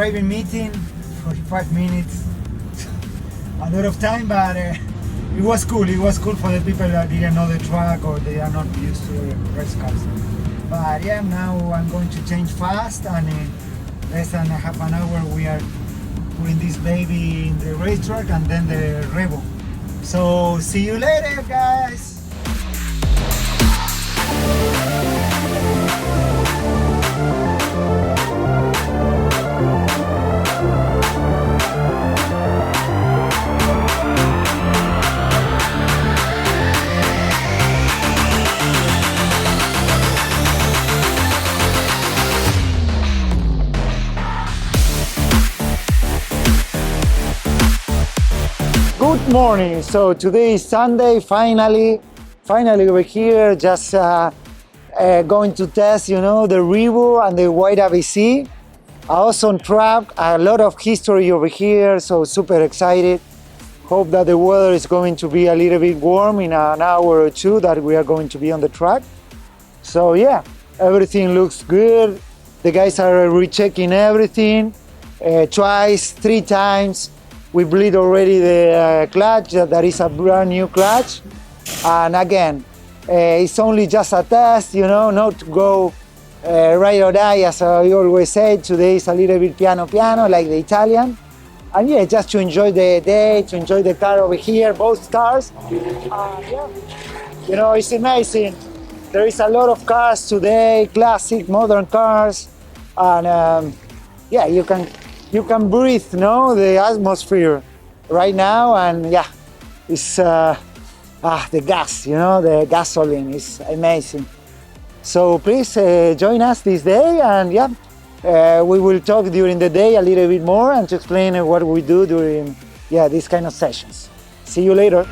driving meeting, 45 minutes, a lot of time, but it was cool. It was cool for the people that didn't know the track or they are not used to race cars. But yeah, now I'm going to change fast, and in less than half an hour we are putting this baby in the racetrack and then the Revo. So see you later, guys. Good morning. So today is Sunday. Finally we're here. Just going to test, the Revo and the Huayra BC. Awesome track. A lot of history over here. So super excited. Hope that the weather is going to be a little bit warm in an hour or two that we are going to be on the track. So yeah, everything looks good. The guys are rechecking everything twice, 3 times. We bleed already the clutch. That is a brand new clutch. And again, it's only just a test, not to go ride or die, as I always say. Today is a little bit piano, like the Italian. And yeah, just to enjoy the day, to enjoy the car over here, both cars. Yeah, it's amazing. There is a lot of cars today, classic, modern cars. And yeah, you can breathe, the atmosphere right now, and yeah, it's the gas, the gasoline is amazing. So please join us this day, and yeah, we will talk during the day a little bit more and to explain what we do during these kind of sessions. See you later.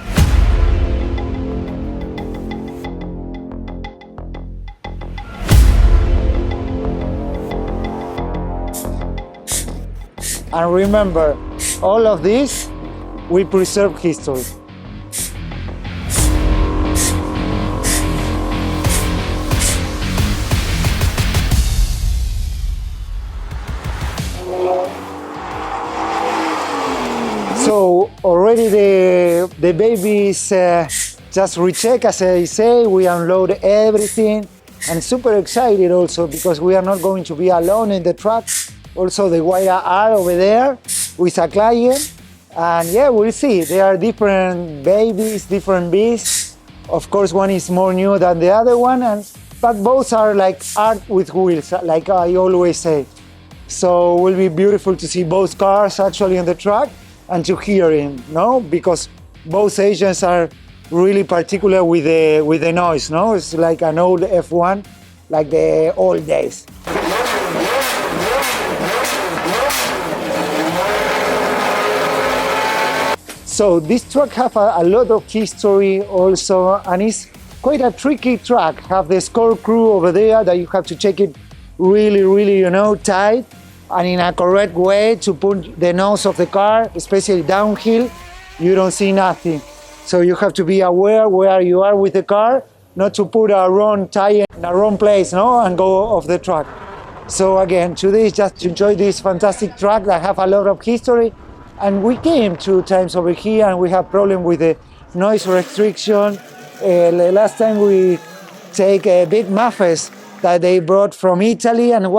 And remember, all of this, we preserve history. So already the baby is just recheck, as I say. We unload everything, and super excited also because we are not going to be alone in the truck. Also, the Huayra are over there with a client, and yeah, we'll see. There are different babies, different beasts. Of course, one is more new than the other one, but both are like art with wheels, like I always say. So it will be beautiful to see both cars actually on the track and to hear him, because both agents are really particular with the noise, It's like an old F1, like the old days. So this track have a lot of history also, and it's quite a tricky track. Have the score crew over there that you have to check it really, tight and in a correct way to put the nose of the car, especially downhill. You don't see nothing. So you have to be aware where you are with the car, not to put a wrong tire in a wrong place, and go off the track. So again, today is just to enjoy this fantastic track that have a lot of history. And we came 2 times over here, and we have problem with the noise restriction. The last time we take big mufflers that they brought from Italy, and it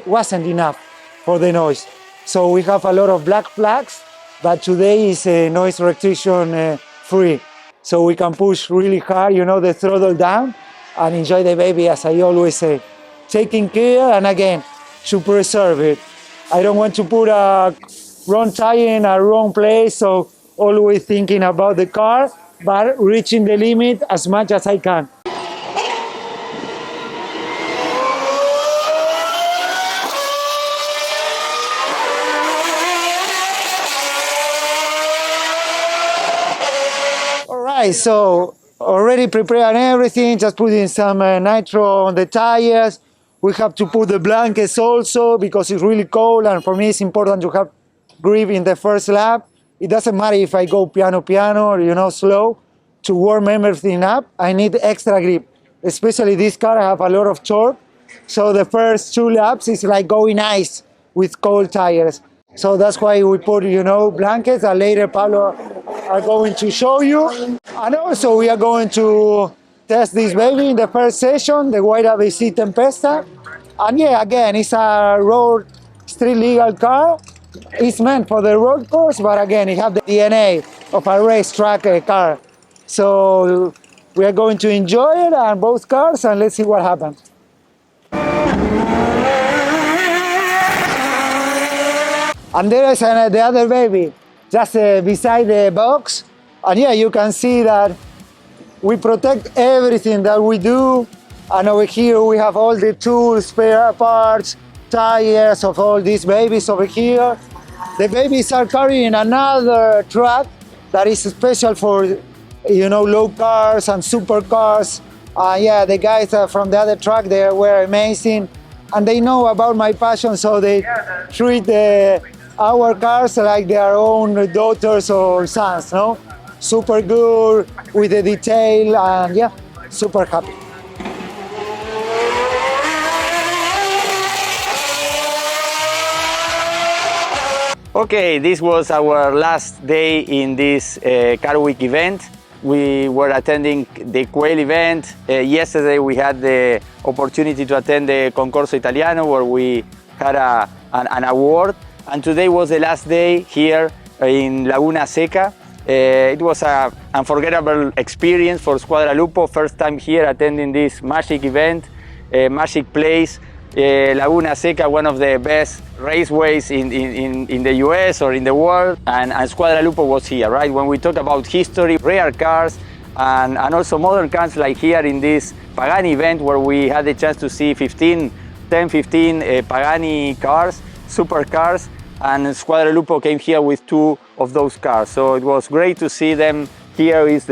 wasn't enough for the noise. So we have a lot of black flags, but today is noise restriction free. So we can push really hard, the throttle down, and enjoy the baby, as I always say. Taking care, and again, to preserve it. I don't want to put a wrong tire in a wrong place, so always thinking about the car, but reaching the limit as much as I can. All right, so already prepared everything, just putting some nitro on the tires. We have to put the blankets also because it's really cold, and for me it's important to have grip in the first lap. It doesn't matter if I go piano or slow. To warm everything up, I need extra grip. Especially this car, I have a lot of torque. So the first 2 laps is like going ice with cold tires. So that's why we put, blankets, and later Pablo are going to show you. And also we are going to test this baby in the first session, the Huayra VC Tempesta. And yeah, again, it's a road street legal car. It's meant for the road course, but again, it has the DNA of a racetrack car. So we are going to enjoy it on both cars, and let's see what happens. And there is the other baby, just beside the box. And yeah, you can see that we protect everything that we do. And over here we have all the tools, spare parts, tires of all these babies over here. The babies are carrying another truck that is special for, low cars and supercars. Yeah, the guys from the other truck, they were amazing. And they know about my passion, so they treat our cars like their own daughters or sons, no? Super good with the detail, and yeah, super happy. Okay, this was our last day in this Car Week event. We were attending the Quail event. Yesterday we had the opportunity to attend the Concorso Italiano, where we had an award. And today was the last day here in Laguna Seca. It was an unforgettable experience for Squadra Lupo. First time here attending this magic event, magic place. Laguna Seca, one of the best raceways in the US or in the world, and Squadra Lupo was here, right? When we talk about history, rare cars, and also modern cars, like here in this Pagani event, where we had the chance to see 10, 15 Pagani cars, supercars, and Squadra Lupo came here with 2 of those cars. So it was great to see them. Here is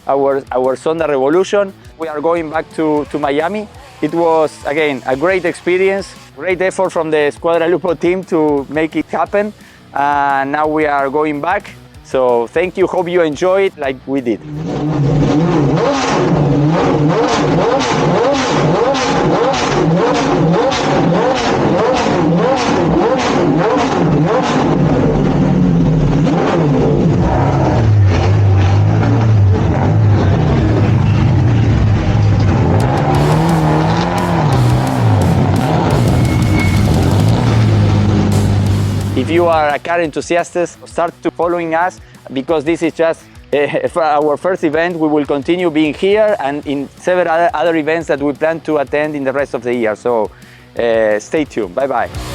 our Zonda Revolution. We are going back to Miami. It was, again, a great experience, great effort from the Squadra Lupo team to make it happen. And now we are going back. So thank you, hope you enjoy it like we did. If you are a car enthusiast, start to following us, because this is just for our first event. We will continue being here and in several other events that we plan to attend in the rest of the year. So stay tuned. Bye-bye.